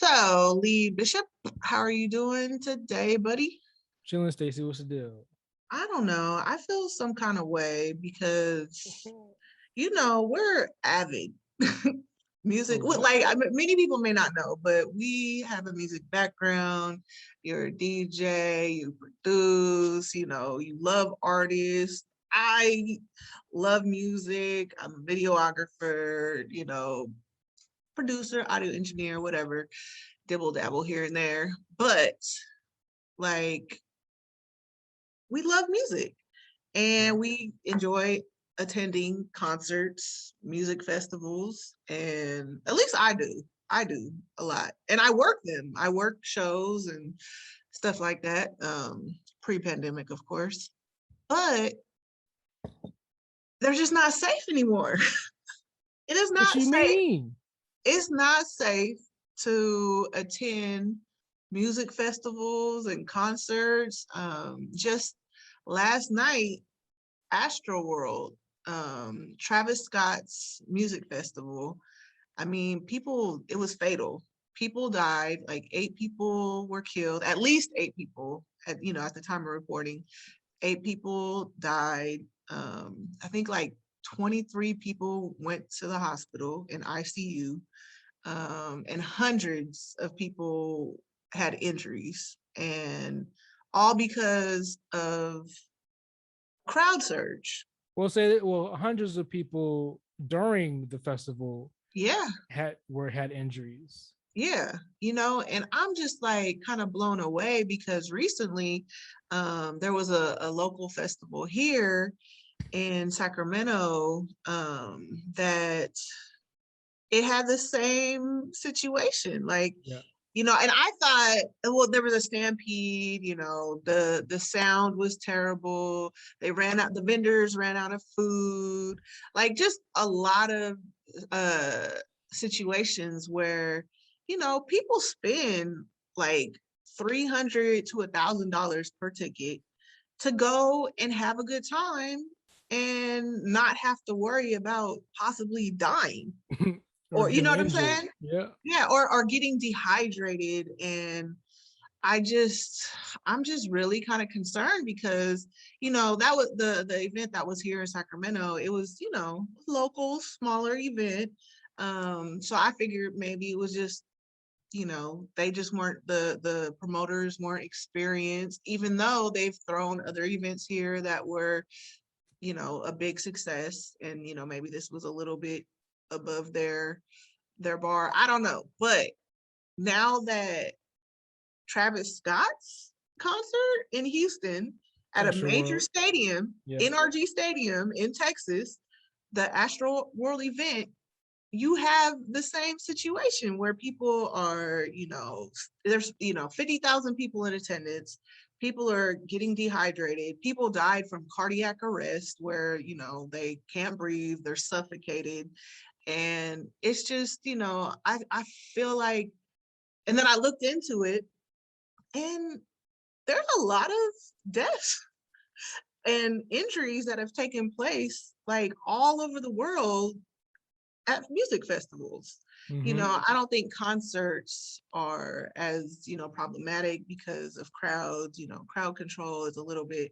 So, Lee Bishop, how are you doing today, buddy? Chilling, Stacy. What's the deal? I don't know. I feel some kind of way because, we're avid music. Oh, Like, many people may not know, but we have a music background. You're a DJ, you produce, you love artists. I love music. I'm a videographer, producer, audio engineer, whatever, dibble dabble here and there. But like we love music yeah. and we enjoy attending concerts, music festivals, and at least I do. I do a lot. And I work them. I work shows and stuff like that. Pre-pandemic, of course. But they're just not safe anymore. It is What not you safe. mean? It's not safe to attend music festivals and concerts. Just last night, Astroworld, Travis Scott's music festival. I mean, it was fatal. People died, like 8 people were killed, at least 8 people at the time of reporting. 8 people died. I think like 23 people went to the hospital in ICU, and hundreds of people had injuries, and all because of crowd surge. Hundreds of people during the festival Yeah, had injuries. yeah, and I'm just like kind of blown away because recently there was a local festival here in Sacramento that it had the same situation. Like, Yeah. and I thought, well, there was a stampede, the sound was terrible. The vendors ran out of food, like just a lot of uh situations where, people spend like $300 to $1,000 per ticket to go and have a good time and not have to worry about possibly dying, Or or you know getting what I'm injured. saying? Yeah. Yeah, or getting dehydrated. And I just I'm just really kind of concerned because that was the event that was here in Sacramento. It was local, smaller event. So I figured maybe it was just they just weren't the promoters weren't experienced, even though they've thrown other events here that were a big success. And maybe this was a little bit above their bar. I don't know. But now that Travis Scott's concert in Houston at a major Astroworld. stadium, Yeah. NRG Stadium in Texas, the Astro World event, you have the same situation where people are, there's, 50,000 people in attendance. People are getting dehydrated. People died from cardiac arrest where, they can't breathe, they're suffocated. And it's just, I feel like, and then I looked into it, and there's a lot of deaths and injuries that have taken place like all over the world at music festivals. Mm-hmm. I don't think concerts are as, problematic because of crowds. Crowd control is a little bit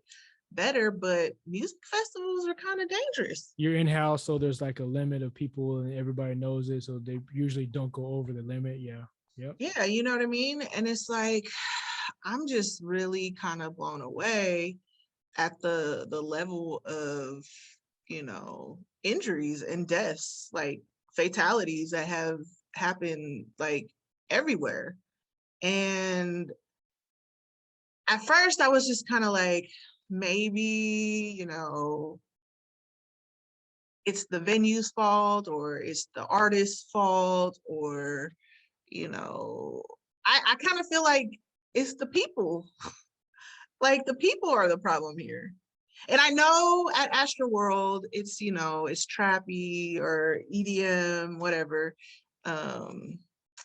better, but music festivals are kind of dangerous. You're in house, so there's like a limit of people, and everybody knows it, so they usually don't go over the limit. Yeah. Yep. Yeah, you know what I mean? And it's like, I'm just really kind of blown away at the level of, injuries and deaths, like fatalities that have happened like everywhere. And at first I was just kind of like, maybe, it's the venue's fault, or it's the artist's fault, or, I kind of feel like it's the people. Like the people are the problem here. And I know at Astroworld, it's trappy or EDM, whatever. Um,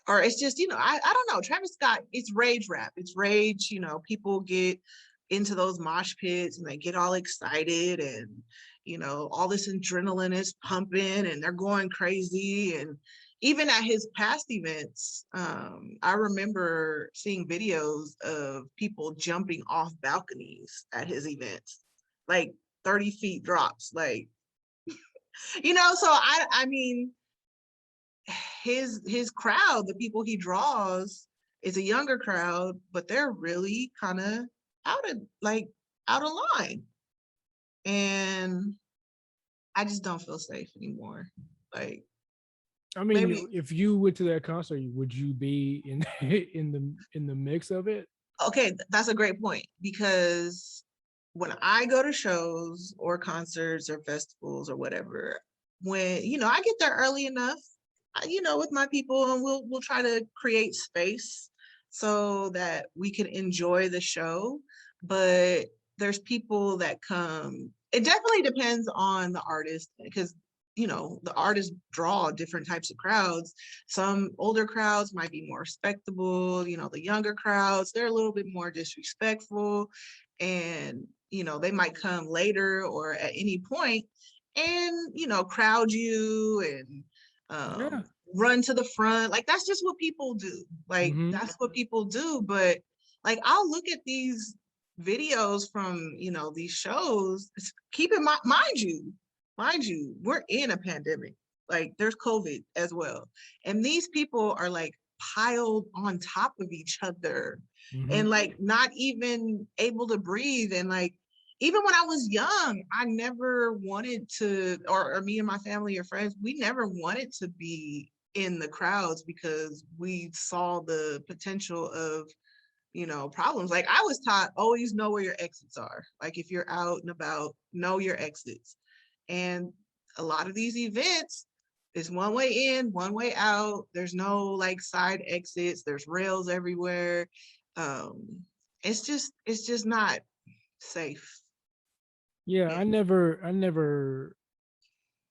or it's just, I don't know. Travis Scott, it's rage rap. It's rage, people get into those mosh pits and they get all excited, and, all this adrenaline is pumping and they're going crazy. And, even at his past events, I remember seeing videos of people jumping off balconies at his events, like 30 feet drops, like, so I mean, his crowd, the people he draws, is a younger crowd, but they're really kind of out of out of line. And I just don't feel safe anymore. Like, I mean, maybe if you went to that concert, would you be in in the mix of it? okay, that's a great point, because when I go to shows or concerts or festivals or whatever, when I get there early enough, with my people, and we'll try to create space so that we can enjoy the show. But there's people that come. It definitely depends on the artist, because the artists draw different types of crowds. Some older crowds might be more respectable. The younger crowds, they're a little bit more disrespectful, and they might come later or at any point and crowd you and Yeah. run to the front. Like, that's just what people do. Like, Mm-hmm. that's what people do. But like, I'll look at these videos from these shows. Keep in mind you, we're in a pandemic. Like, there's COVID as well, and these people are like piled on top of each other, Mm-hmm. and like not even able to breathe. And like, even when I was young, I never wanted to, or me and my family or friends, we never wanted to be in the crowds, because we saw the potential of problems. Like, I was taught, always know where your exits are. Like, if you're out and about, know your exits. And a lot of these events is one way in, one way out. There's no like side exits. There's rails everywhere. It's just not safe. Yeah, Yeah. I never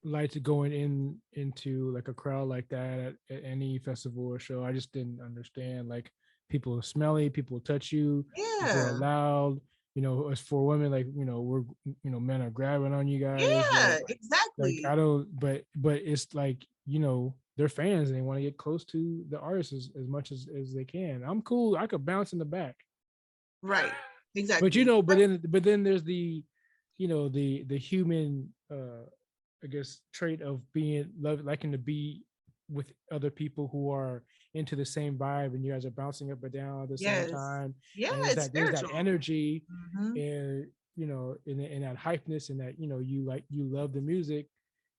like to go into like a crowd like that at any festival or show. I just didn't understand. Like, people are smelly, people touch you, people are Yeah. loud. As for women, like, we're men are grabbing on you guys. Yeah, Like exactly. I don't, but it's like, they're fans and they want to get close to the artists as much as they can. I'm cool. I could bounce in the back. Right. But Exactly. but then there's the human I guess trait of being liking to be with other people who are into the same vibe, and you guys are bouncing up and down at the same Yes. time. Yeah, And it's there's that spiritual. energy, Hmm. and in that hypeness, and that you love the music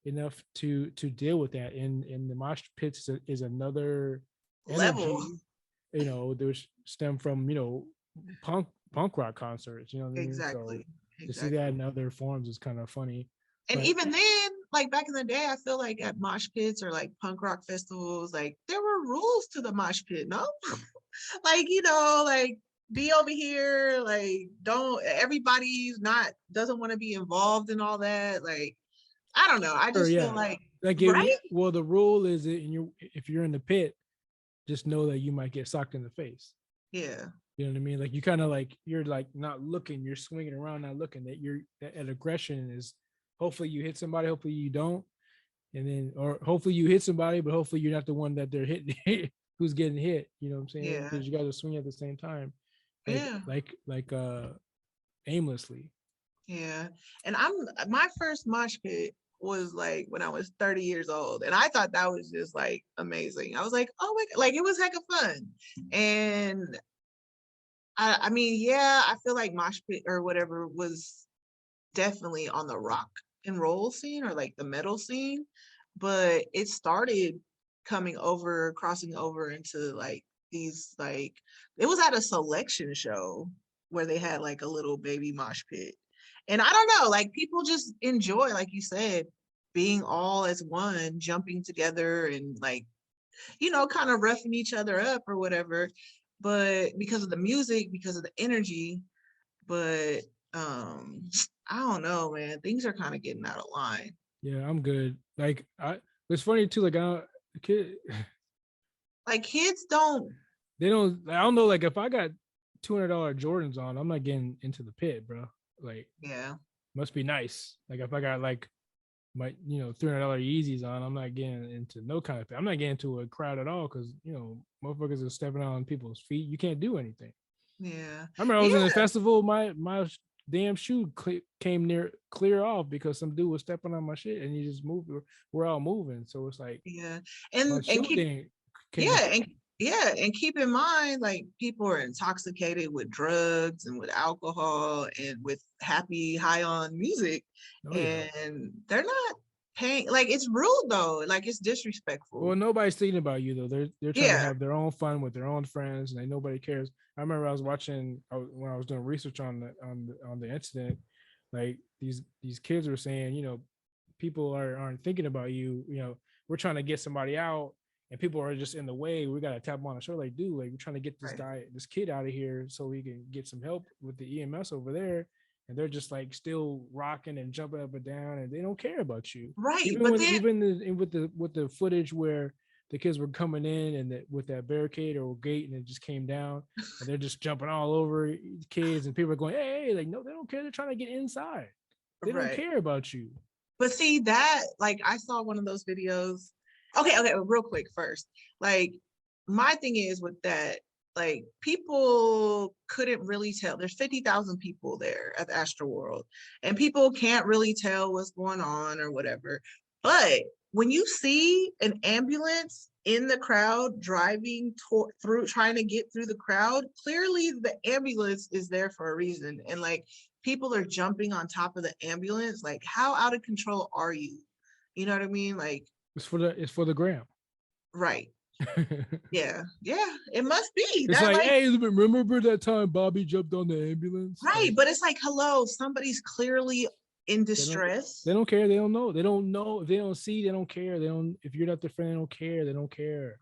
enough to deal with that. And the mosh pits is another Level. energy, there's stem from punk rock concerts, you know what I mean? So Exactly. to see that Exactly. in other forms is kind of funny. And But even then, like back in the day, I feel like at mosh pits or like punk rock festivals, like there were rules to the mosh pit, no? Like, like, be over here, like, don't, everybody's not, doesn't want to be involved in all that. Like, I don't know. I sure, just feel yeah. like, Like right? well, the rule is that if you're in the pit, just know that you might get socked in the face. Yeah. You know what I mean? Like, you kind of like, you're like not looking, you're swinging around, not looking. That aggression is, hopefully you hit somebody, hopefully you don't, and then, or hopefully you hit somebody, but hopefully you're not the one that they're hitting, who's getting hit. You know what I'm saying? Yeah. Because you guys are swinging at the same time, like Yeah. aimlessly. Yeah. And my first mosh pit was like when I was 30 years old. And I thought that was just like amazing. I was like, oh my God, like, it was heck of fun. And I mean, yeah, I feel like mosh pit or whatever was definitely on the rock and roll scene, or like the metal scene, but it started crossing over into like these, like, it was at a selection show where they had like a little baby mosh pit. And I don't know, like, people just enjoy, like you said, being all as one, jumping together and like, kind of roughing each other up or whatever, but because of the music, because of the energy. But I don't know, man. Things are kind of getting out of line. Yeah, I'm good. Like, it's funny too. Like, kid, Like, kids don't. they don't. I don't know. Like, if I got $200 Jordans on, I'm not getting into the pit, bro. Like, Yeah. must be nice. Like, if I got like my $300 Yeezys on. I'm not getting into no kind of thing. I'm not getting into a crowd at all because motherfuckers are stepping on people's feet. You can't do anything. Yeah. I remember I was in Yeah. a festival. My damn shoe came near clear off because some dude was stepping on my shit, and he just moved. We're all moving, so it's like Yeah. my And shoe keep didn't came yeah, off. and keep in mind, like people are intoxicated with drugs and with alcohol and with happy high on music, Oh yeah. and they're not paying. Like it's rude though. Like it's Well, disrespectful. nobody's thinking about you though. They're trying to Yeah. have their own fun with their own friends, and nobody cares. I remember I was watching when I was doing research on the incident. Like these kids were saying, people aren't thinking about you. We're trying to get somebody out, and people are just in the way. We got to tap them on the shoulder, like, dude, like we're trying to get Right. this kid out of here so we can get some help with the EMS over there. And they're just like still rocking and jumping up and down, and they don't care about you. Right. Even But with then with the footage where the kids were coming in and with that barricade or gate, and it just came down, and they're just jumping all over kids, and people are going, hey, like no, they don't care. They're trying to get inside. They don't right. care about you. But see that, like I saw one of those videos. Okay, real quick first. Like my thing is with that, like people couldn't really tell. There's 50,000 people there at the Astroworld, and people can't really tell what's going on or whatever. But when you see an ambulance in the crowd driving through, trying to get through the crowd, clearly the ambulance is there for a reason. And like people are jumping on top of the ambulance. Like, how out of control are you? You know what I mean? Like, It's for the gram. right. Yeah, it must be It's that. like, Like, hey, remember that time Bobby jumped on the ambulance? right, Like, but it's like, hello, somebody's clearly in distress. they don't care. They don't know. They don't know. If they don't see, they don't care. They don't. If you're not their friend, they don't care. They don't care.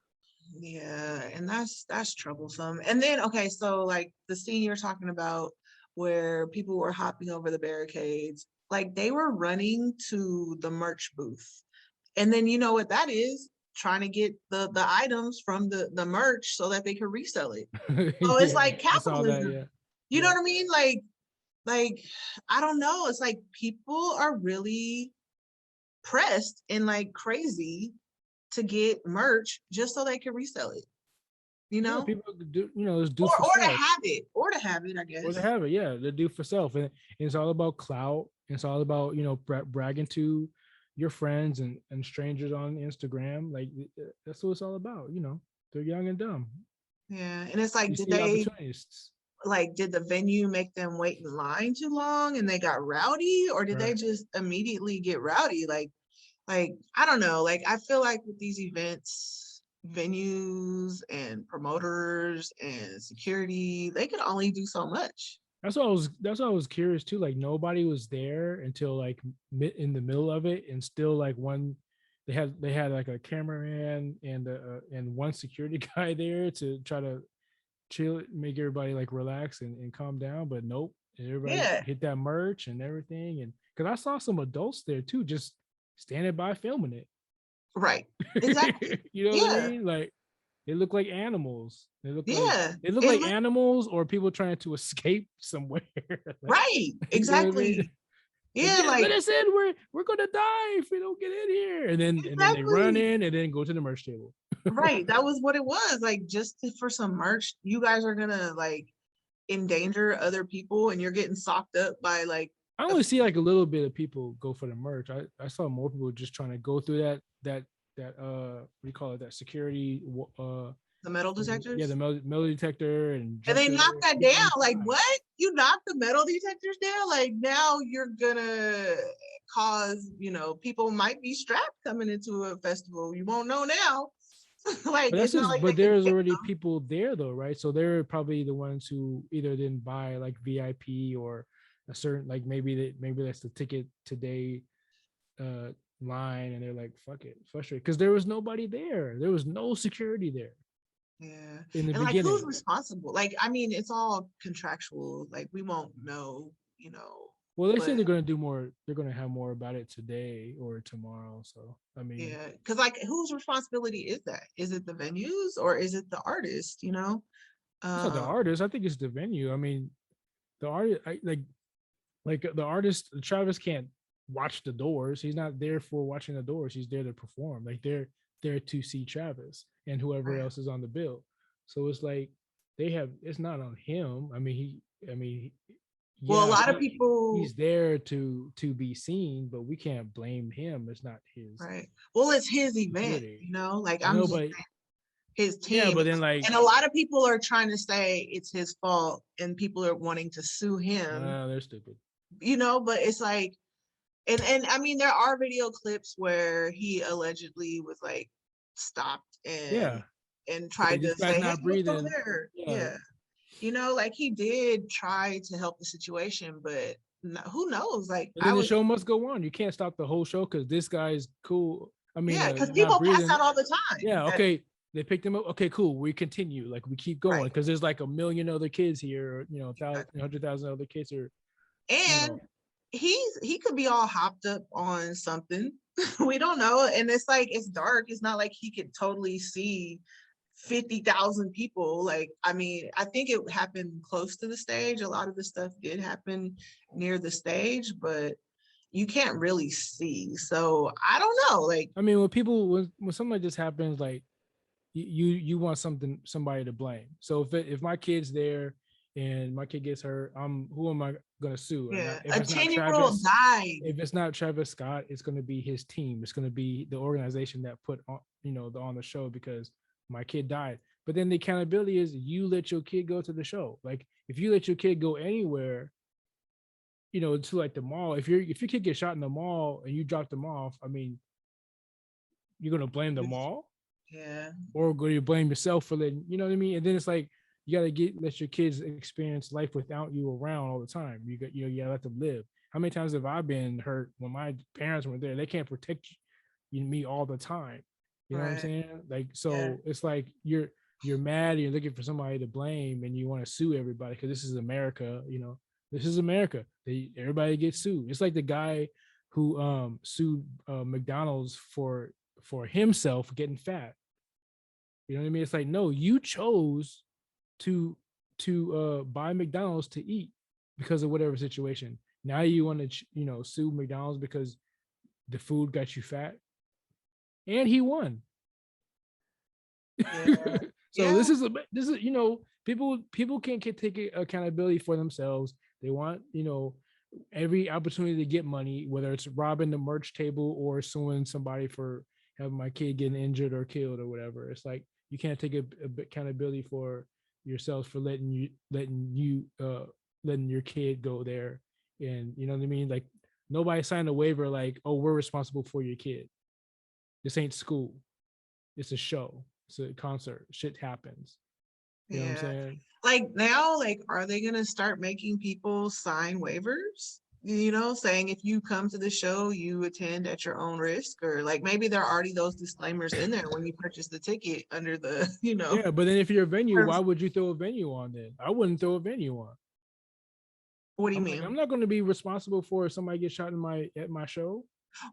Yeah, and that's troublesome. And then okay, so like the scene you're talking about where people were hopping over the barricades, like they were running to the merch booth. And then you know what that is? Trying to get the items from the merch so that they can resell it. So it's Yeah, like I saw that. capitalism. Yeah, You know yeah. what I mean? Like I don't know. It's like people are really pressed and like crazy to get merch just so they can resell it, you Yeah, know? people do. It's do Or for or to self, have it, I or they guess. have it. Yeah, they do for self, and it's all about clout. It's all about bragging to your friends and strangers on Instagram. Like that's what it's all about. They're young and dumb. Yeah. And it's like, You see opportunists, did the venue make them wait in line too long and they got rowdy, or did they right? just immediately get rowdy? Like I don't know. Like I feel like with these events, venues and promoters and security, they can only do so much. That's what I was curious too. Like nobody was there until like in the middle of it, and still like one they had like a cameraman and one security guy there to try to chill, make everybody like relax and calm down. But nope, everybody Yeah, hit that merch and everything. And because I saw some adults there too, just standing by filming it. right. Exactly. You know what I Yeah. mean? Like they look like animals. Yeah. They look It like looked animals or people trying to escape somewhere. Like, right. you know what I mean? Exactly. Like, Yeah, let like us in. We're gonna die if we don't get in here. And then they run exactly. in and then go to the merch table. Right. That was what it was. Like for some merch, you guys are gonna like endanger other people and you're getting socked up by like I a, only see like a little bit of people go for the merch. I saw more people just trying to go through that what do you call it, that security the metal yeah, detectors. the metal detector and And jump they through knocked there. that People down. almost Like died. what? You knocked the metal detectors down? Like now you're gonna cause, people might be strapped coming into a festival. You won't know now. Like But that's it's not just like they but can there's pick already them. people there though, right? So they're probably the ones who either didn't buy like VIP or a certain, like maybe that's the ticket today uh line, and they're like, fuck it, frustrated because there was nobody there. There was no security there Yeah. in the And like who's beginning. responsible? Like, I mean, it's all contractual. Like we won't know, Well, they said but they're going to do more. They're going to have more about it today or tomorrow. So, I mean, yeah. Cause like whose responsibility is that? Is it the venues or is it the artist, you know? it's not the Um, artist. I think it's the venue. I mean, the artist, like the artist, Travis can't watch the doors. He's not there for watching the doors. He's there to perform. Like they're there to see Travis and whoever Right. else is on the bill. So it's like it's not on him. Well, a Yeah, lot of people, he's there to be seen, but we can't blame him. It's not his right. Well, it's his event, duty. like I I'm know, just but his yeah, team. but then like And a lot of people are trying to say it's his fault and people are wanting to sue him, they're stupid. but it's like, and I mean, there are video clips where he allegedly was like stopped Yeah. and Hey, tried this to guy's say, hey, not what's over breathing. there? Yeah. Yeah. Like he did try to help the situation, but who knows? Like But I then the was, show must go on. You can't stop the whole show because this guy's cool. yeah, because Not people pass breathing. out all the time. Yeah, okay. They picked him up. Okay, cool. We continue. Like we keep going Right. because there's like a million other kids here, or, Exactly. 100,000 other kids are, And he could be all hopped up on something. We don't know. And it's like it's dark. It's not like he could totally see 50,000 people. Like, I mean, I think it happened close to the stage. A lot of the stuff did happen near the stage, but you can't really see. So I don't know. Like, I mean, when something like this happens, like you want somebody to blame. So if my kid's there and my kid gets hurt, who am I gonna sue? yeah, If a it's not 10-year-old Travis, died. if it's not Travis Scott, it's gonna be his team. It's gonna be the organization that put on on the show because my kid died. But then the accountability is you let your kid go to the show. Like if you let your kid go anywhere, to like the mall. If your kid gets shot in the mall and you drop them off, I mean, you're gonna blame the mall, Yeah. or go you blame yourself for letting, you know what I mean? And then it's like you gotta let your kids experience life without you around all the time. You gotta let them live. How many times have I been hurt when my parents were there? They can't protect me all the time. You know what I'm Right. saying? Like, so Yeah. it's like you're mad, you're looking for somebody to blame, and you want to sue everybody because this is America. This is America. Everybody gets sued. It's like the guy who sued McDonald's for himself getting fat. You know what I mean? It's like, no, you chose to buy McDonald's to eat because of whatever situation. Now you want to sue McDonald's because the food got you fat, and he won. Yeah. So Yeah. this is people can't take accountability for themselves. They want every opportunity to get money, whether it's robbing the merch table or suing somebody for having my kid getting injured or killed or whatever. It's like you can't take a accountability for yourselves for letting your kid go there, and you know what I mean. Like nobody signed a waiver like, oh, we're responsible for your kid. This ain't school. It's a show. It's a concert. Shit happens. You know what I'm Yeah. saying? Like now, like, are they gonna start making people sign waivers? Saying if you come to the show, you attend at your own risk, or like maybe there are already those disclaimers in there when you purchase the ticket under the, Yeah, but then if you're a venue, why terms. would you throw a venue on then? I wouldn't throw a venue on. What do you I'm like, mean? I'm not going to be responsible for if somebody gets shot at my show.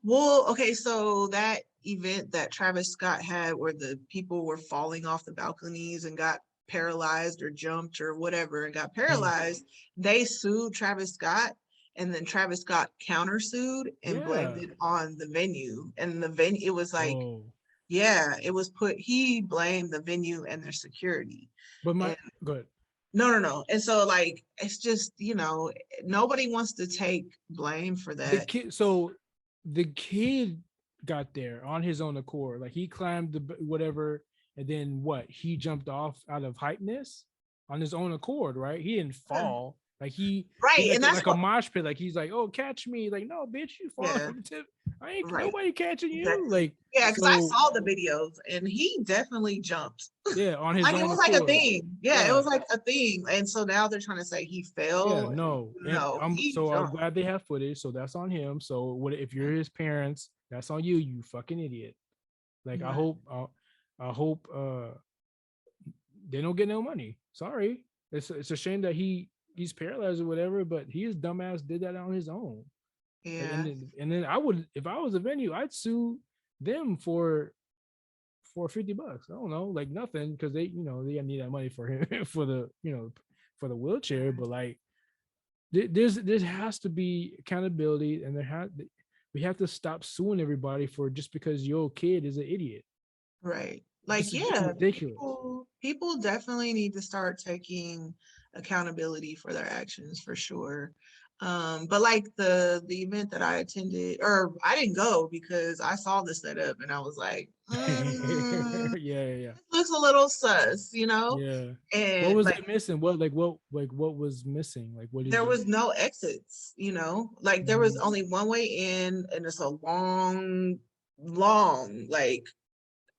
Well, okay, so that event that Travis Scott had where the people were falling off the balconies and got paralyzed or jumped or whatever and got paralyzed, they sued Travis Scott, and then Travis Scott countersued and blamed Yeah. it on the venue. And the venue, it was like, Oh, yeah, he blamed the venue and their security. but And good. no. And so like it's just, nobody wants to take blame for The that. kid. So the kid got there on his own accord. Like he climbed the whatever, and then what? He jumped off out of hypeness on his own accord, right? He didn't Yeah. fall. Like he Right. And that's like a mosh pit. Like he's like, oh, catch me. Like, no, bitch, you fall. yeah. I ain't Right. nobody catching you. Exactly. Like, Yeah, because I so saw the videos and he definitely jumped. yeah, on his Like it own was like a accord. thing. Yeah, it Yeah. was like a thing. And so now they're trying to say he Yeah, fell. no. And No, he I'm jumped. glad they have footage, so that's on him. So what if you're his parents? That's on you, you fucking idiot. Like Right. I hope they don't get no money. Sorry. It's a shame that he's paralyzed or whatever, but his dumbass did that on his own. Like, Yeah. and then I would, if I was a venue, I'd sue them for $50. I don't know, like nothing, because they they need that money for him for the for the wheelchair. But like there has to be accountability, and we have to stop suing everybody for just because your kid is an idiot. Right. This Like, is just yeah, ridiculous. people definitely need to start taking accountability for their actions for sure. But like the event that I attended, or I didn't go because I saw the setup and I was like, Yeah. this looks a little sus, you know? Yeah. What And was like it missing? What was missing? Like what did there you was no exits, you know, like there was Mhm. only one way in and it's a long, like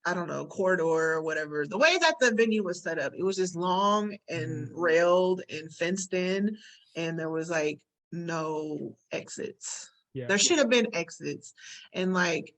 I don't know, corridor or whatever. The way that the venue was set up, it was just long and railed and fenced in, and there was like no exits. Yeah. There should have been exits. And like,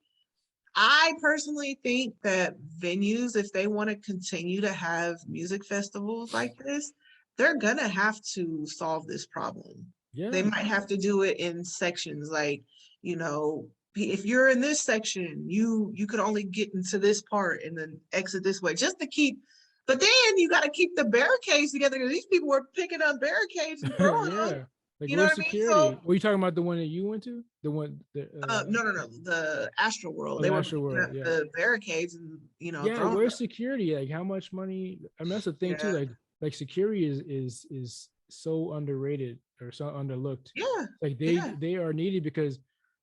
I personally think that venues, if they want to continue to have music festivals like this, they're gonna have to solve this problem. They Yeah. might have to do it in sections, like, you know, if you're in this section, you could only get into this part and then exit this way, just to keep. But then you got to keep the barricades together because these people were picking up barricades and throwing them. Yeah. Like You know where's what I mean? So security? Were you talking about the one that you went to? The one that no, the Astroworld. oh, They the were Astro picking World, up yeah. the barricades and Yeah, throwing them. where's security? Like how much money? I mean, that's the thing too. Yeah, Like security is so underrated or so underlooked. yeah, Like yeah. they are needed because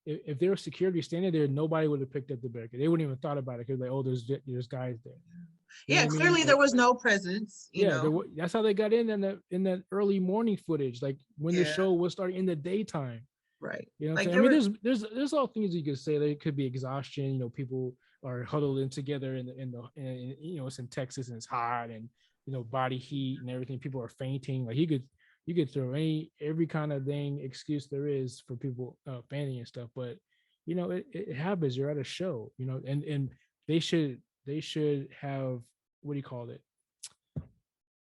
if there was security standing there, nobody would have picked up the barricade. They wouldn't even thought about it because like, oh, there's guys there. You know Yeah, what I mean? clearly there was no presence, you Yeah, know. that's how they got in that early morning footage, like when the Yeah, show was starting in the daytime. right. You know what I'm Like saying? I there mean, were, there's all things you could say. There could be exhaustion. You know, people are huddled in together in you know, it's in Texas and it's hot and you know, body heat and everything. People are fainting. Like you could throw every kind of thing excuse there is for people fainting and stuff. But you know, it happens. You're at a show. You know, and they should have, what do you call it?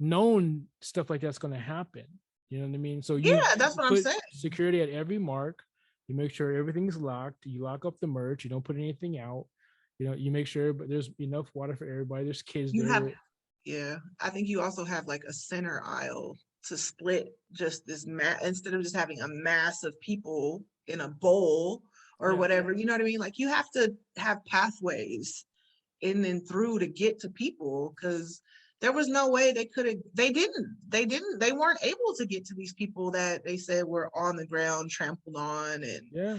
Known stuff like that's going to happen. You know what I mean? So you yeah, that's what I'm put saying. security at every mark. You make sure everything's locked. You lock up the merch. You don't put anything out. You know, you make sure, but there's enough water for everybody. There's kids You have, there. yeah, I think you also have like a center aisle to split just this instead of just having a mass of people in a bowl or Yeah. whatever, you know what I mean? Like you have to have pathways in and through to get to people because there was no way they weren't able to get to these people that they said were on the ground trampled on and Yeah.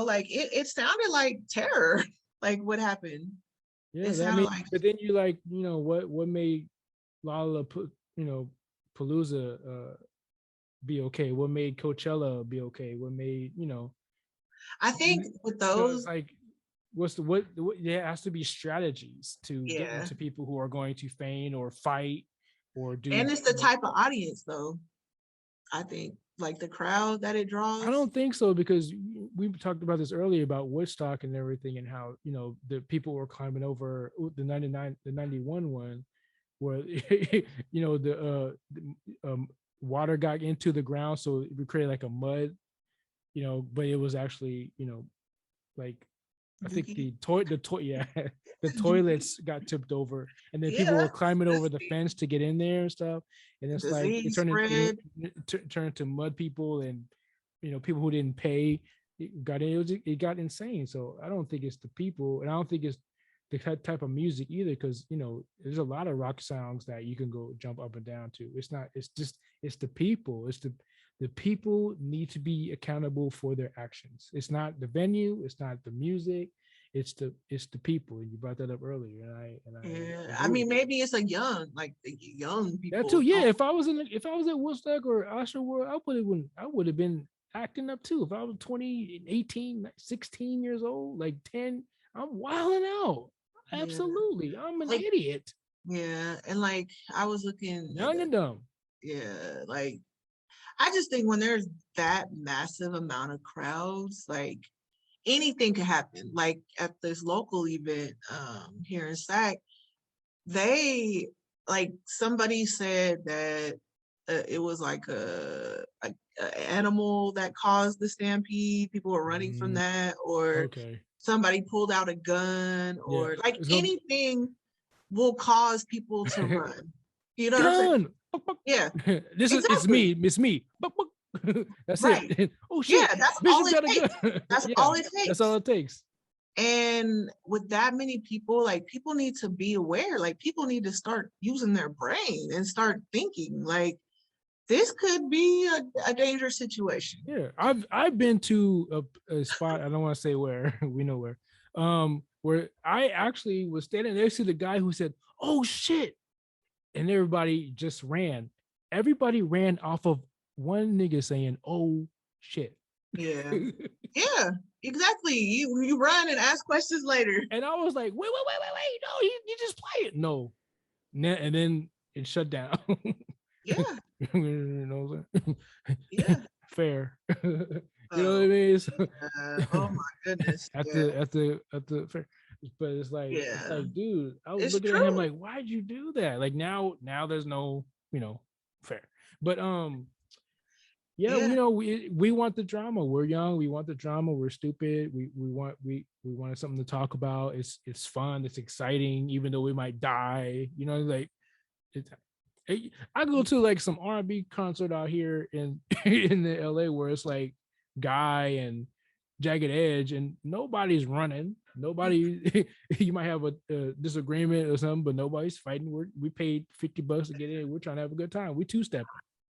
like it sounded like terror. Like what happened, Yeah. it I sounded mean, like, but then you like, you know, what made you know, Palooza be okay? What made Coachella be okay? What made, you know, I think with you know, it's those, like what there has to be strategies to get yeah, into people who are going to feign or fight or do, and it's the you know. type of audience though. I think like the crowd that it I draws. don't think so because we talked about this earlier about Woodstock and everything and how, you know, the people were climbing over the 91 one where you know water got into the ground, so it created like a mud, you know, but it was actually, you know, like I think Dookie. yeah, the Dookie. toilets got tipped over, and then people Yeah, were climbing over the fence to get in there and stuff. And it's like it disease turned spread. turned into mud people and, you know, people who didn't pay. It got insane. So I don't think it's the people, and I don't think it's the type of music either, because you know there's a lot of rock songs that you can go jump up and down to. It's not. It's just it's the people. It's the people need to be accountable for their actions. It's not the venue, it's not the music, it's the people. And you brought that up earlier, and I Yeah, I agree mean with that. maybe it's a young, like the young That too, people yeah. don't. If I was at Woodstock or Astroworld, I would have been acting up too. If I was 20, 18, 16 years old, like 10, I'm wilding out. Yeah, Absolutely. I'm an like idiot. yeah, and like I was looking at Young and dumb. yeah, like I just think when there's that massive amount of crowds, like anything could happen. Like at this local event here in Sac, they like somebody said that it was like a animal that caused the stampede. People were running from Mm, that, or okay. somebody pulled out a gun, Yeah. or like It's gonna anything will cause people to run. You know what I'm saying? gun. Yeah, This is exactly. it's me. Buck, buck. That's Right. it. Oh shit, Yeah, that's all Bishop it got a takes. gun. That's Yeah, all it that's takes. all it takes. And with that many people, like people need to be aware. Like people need to start using their brain and start thinking. Like this could be a dangerous situation. Yeah, I've been to a spot. I don't want to say where. We know where. Where I actually was standing next to the guy who said, "Oh shit," and everybody just ran. Everybody ran off of one nigga saying, "Oh shit." Yeah. Yeah, exactly. You run and ask questions later. And I was like, wait, no, you just play it. No. And then it shut down. Yeah, You know what I'm saying? yeah. Fair. You know what I Oh, mean? So, oh my goodness. at Yeah, the fair. But it's yeah. like, dude, I was It's looking at him true. like, why'd you do that? Like now there's no, fair. But yeah, Yeah, we want the drama. We're young, we want the drama, we're stupid, we wanted something to talk about. It's fun, it's exciting, even though we might die, like it, I go to like some R&B concert out here in in the LA where it's like Guy and Jagged Edge and nobody's running. Nobody you might have a disagreement or something, but nobody's fighting. We paid $50 to get in. We're trying to have a good time. We two-stepping.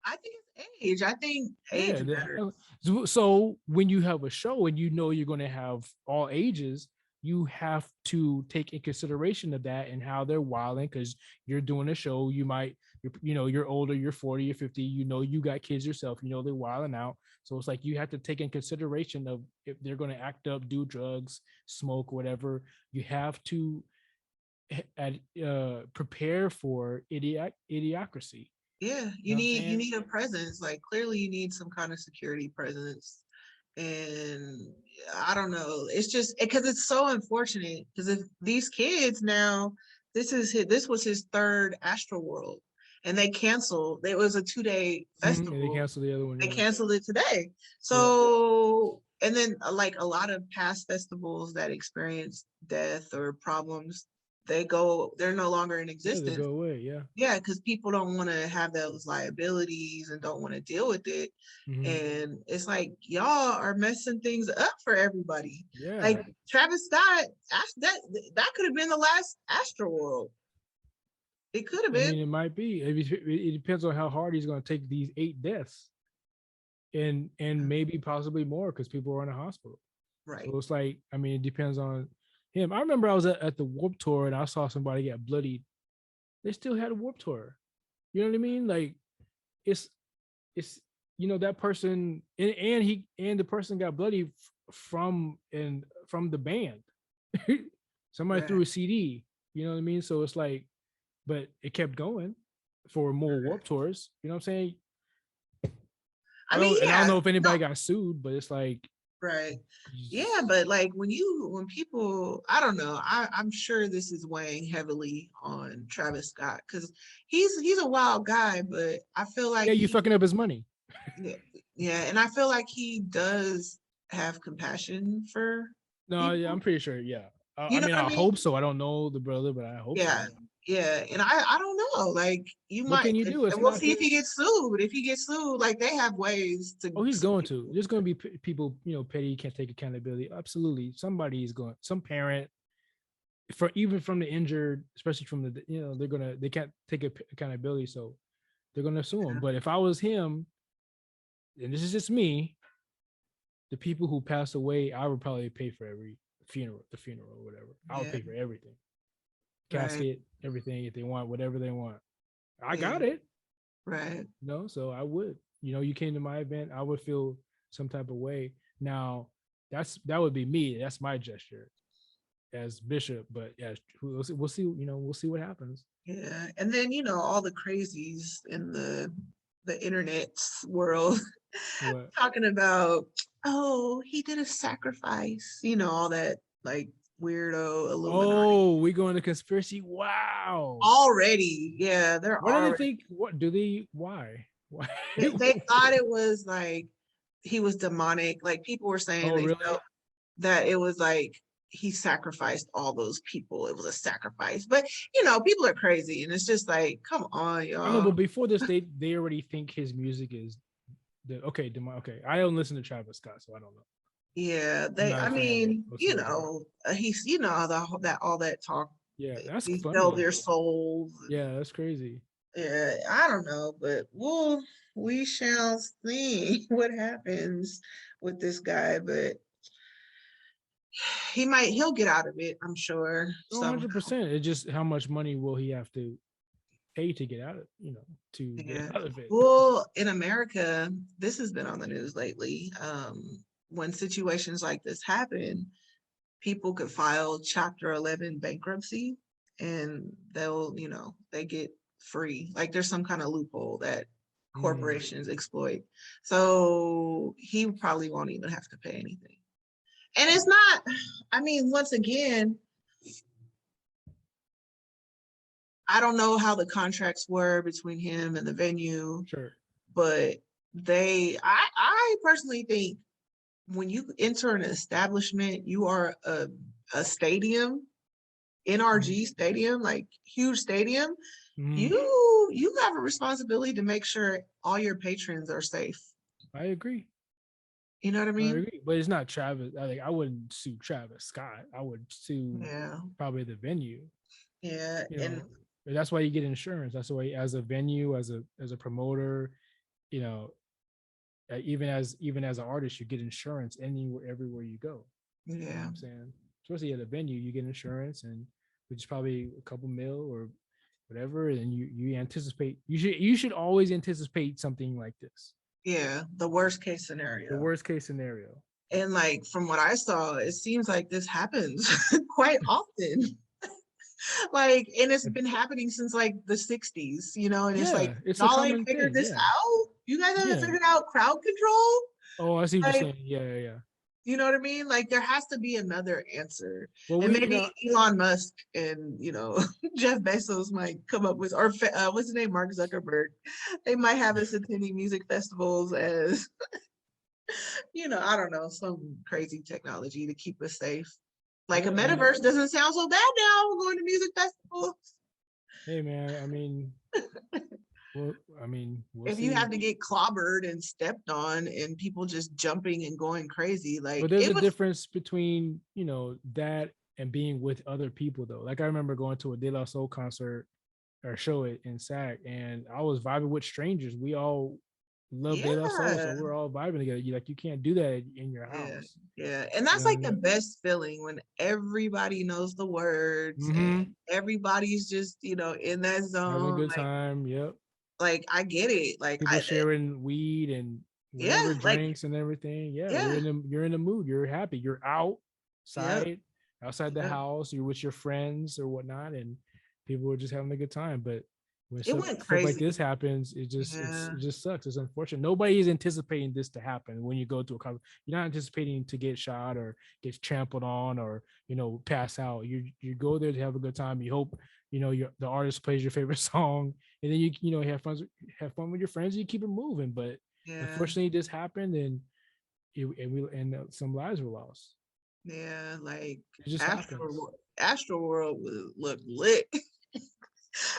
I think it's age. I think age Yeah. matters. So when you have a show and you're going to have all ages, you have to take in consideration of that and how they're wilding because you're doing a show. You're older, you're 40, you're 50, you got kids yourself, they're wilding out. So it's like you have to take in consideration of if they're going to act up, do drugs, smoke, whatever. You have to prepare for idiocracy. Yeah, You know what I'm you saying? need a presence. Like clearly you need some kind of security presence. And I don't know. It's just because it's so unfortunate because if these kids now, this was his third Astroworld and they canceled. It was a 2-day And they festival. canceled the other one. They Yeah. canceled it today. Yeah. So and then like a lot of past festivals that experience death or problems, they're no longer in Yeah, they existence. go away. Yeah. Yeah, because people don't want to have those liabilities and don't want to deal with it. Mhm. And it's like y'all are messing things up for everybody. Yeah. Like Travis Scott, that could have been the last Astroworld. It could have I been. mean, it might be. It depends on how hard he's going to take these 8 deaths, and maybe possibly more because people are in the hospital. Right. So it's like, I mean, it depends on him. I remember I was at the Warp Tour and I saw somebody get bloodied. They still had a Warp Tour. You know what I mean? Like, it's that person and the person got bloody from the band. Somebody Right. threw a CD. You know what I mean? So it's like, but it kept going for more Warp Tours. You know what I'm saying? I mean, And I don't know if anybody no, got sued, but it's like, right. Yeah, but like when people, I don't know, I'm sure this is weighing heavily on Travis Scott because he's a wild guy, but I feel like yeah, you fucking up his money. yeah, yeah, and I feel like he does have compassion for No, yeah, I'm people. pretty sure. Yeah, You I know mean, what I I mean? hope so. I don't know the brother, but I hope so. Yeah, yeah, and I don't know. Like you What might, can you do? It's and we'll not see if he his. gets sued. If he gets sued, like they have ways to Oh, he's sue going to. people. There's going to be people, petty, can't take accountability. Absolutely, somebody is going. Some parent, for even from the injured, especially from the, they can't take accountability, so they're going to sue him. But if I was him, and this is just me, the people who passed away, I would probably pay for every the funeral or whatever. I would Yeah, pay for everything, right. casket, everything if they want, whatever they want. I Yeah, got it. right. So I would, you came to my event, I would feel some type of way. Now, that would be me. That's my gesture as bishop. But yeah, we'll see. We'll see what happens. Yeah, and then all the crazies in the internet world What? talking about, oh, he did a sacrifice. All that like weirdo Illuminati. Oh, we going to conspiracy? Wow. Already, yeah, they're What do they already. think? What do they? Why? Why? They thought it was like he was demonic. Like people were saying Oh, they really? felt that it was like he sacrificed all those people. It was a sacrifice. But people are crazy and it's just like, come on, I know, but y'all. before this, they already think his music is Okay. I don't listen to Travis Scott, so I don't know. Yeah, I'm they. not I a fan mean, whatsoever. he's that all that talk. Yeah, that's They sell funny. their souls. Yeah, that's crazy. Yeah, I don't know, but we shall see what happens with this guy. But he'll get out of it, I'm sure. Oh, Somehow. 100%. It's just how much money will he have to pay to get out of, to get Yeah. out of it. Well, in America, this has been on the news lately. When situations like this happen, people could file Chapter 11 bankruptcy, and they get free. Like there's some kind of loophole that Mm, corporations exploit. So he probably won't even have to pay anything. And it's not, I mean, once again, I don't know how the contracts were between him and the venue, sure. but I personally think when you enter an establishment, you are a stadium, NRG stadium, like huge stadium, Mm, you have a responsibility to make sure all your patrons are safe. I agree. You know what I I mean? agree. But it's not Travis. I wouldn't sue Travis Scott. I would sue Yeah. probably the venue. Yeah. You And know, but that's why you get insurance. That's why, as a venue, as a promoter, you know, even as an artist, you get insurance anywhere everywhere you go. You know what yeah. I'm saying? Especially at a venue, you get insurance, and which is probably a couple mil or whatever. And you anticipate. You should always anticipate something like this. Yeah. The worst case The scenario. worst case scenario. And like from what I saw, it seems like this happens quite often. Like, and it's been happening since like the 60s, and it's like, Yeah, it's a y'all ain't common figured thing. this Yeah, out. You guys haven't yeah. figured out crowd control. Oh, I see what you're Like, saying. Yeah. you know what I mean? Like, there has to be another answer. Well, And we, maybe Elon Musk and, Jeff Bezos might come up with, or what's his name? Mark Zuckerberg. They might have us attending music festivals as, I don't know, some crazy technology to keep us safe. Like a yeah. I mean, metaverse doesn't sound so bad now. We're going to music festivals. hey, man. We'll If you see. have to get clobbered and stepped on and people just jumping and going crazy, like But there's it a was, difference between that and being with other people, though. Like I remember going to a De La Soul concert or show it in SAC, and I was vibing with strangers. We all love De La Soul, so yeah, we're all vibing together. You can't do that in your yeah, house. yeah. And You that's know what I like the mean? best feeling when everybody knows the words and Mm-hmm. everybody's just, in that Having a zone. good time. Yep. Like I get it. Like People sharing weed and yeah, whatever like, drinks and everything. Yeah, yeah, you're in the mood. You're happy. You're yep, outside the yep. house. You're with your friends or whatnot, and people are just having a good time. But when It stuff went stuff like crazy. this happens, Yeah, it just sucks. It's unfortunate. Nobody is anticipating this to happen when you go to a concert. You're not anticipating to get shot or get trampled on or pass out. You go there to have a good time. You hope the artist plays your favorite song, and then you have fun with your friends. And you keep it moving. But yeah, unfortunately, this happened, and some lives were lost. yeah. Like It just happens. Astroworld would look lit.